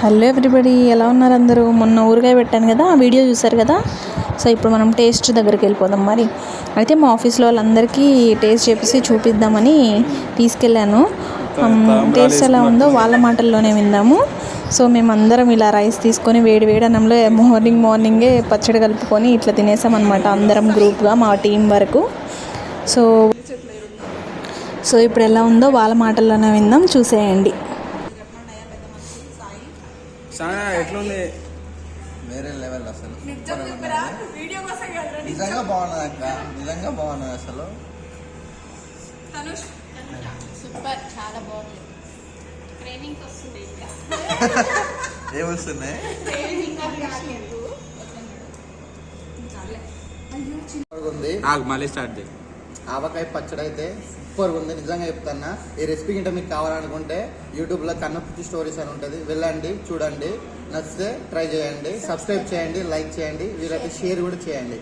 Hello everybody, ఎలా ఉన్నారు అందరూ? మొన్న ఊరగాయ పెట్టాను కదా, ఆ వీడియో చూసారు కదా. సో ఇప్పుడు మనం టేస్ట్ దగ్గరికి వెళ్ళిపోదాం. మరి అయితే మా ఆఫీస్లో వాళ్ళందరికీ టేస్ట్ చేసి చూపిద్దామని తీసుకెళ్ళాను. టేస్ట్ ఎలా ఉందో వాళ్ళ మాటల్లోనే విందాము. సో మేమందరం ఇలా రైస్ తీసుకొని వేడి వేడి అన్నంలో మార్నింగే పచ్చడి కలుపుకొని ఇట్లా తినేసామన్నమాట, అందరం గ్రూప్గా మా టీం వరకు. సో ఇప్పుడు ఎలా ఉందో వాళ్ళ మాటల్లోనే విందాం, చూసేయండి. ఎట్లుంది? వేరే లెవెల్ అసలు, నిజంగా బాగున్నది అక్క, నిజంగా బాగున్నది అసలు. సూపర్, చాలా బాగుంది. ట్రైనింగ్ వస్తుంది ఇంకా. ఏమొస్తున్నాయి? మళ్ళీ స్టార్ట్ చేయి. ఆవకాయ పచ్చడి అయితే సూపర్గా ఉంది, నిజంగా చెప్తాన్నా. ఈ రెసిపీ కింద మీకు కావాలనుకుంటే యూట్యూబ్లో కన్నపుచ్చి స్టోరీస్ అని ఉంటుంది, వెళ్ళండి, చూడండి. నచ్చితే ట్రై చేయండి, సబ్స్క్రైబ్ చేయండి, లైక్ చేయండి, వీలైతే షేర్ కూడా చేయండి.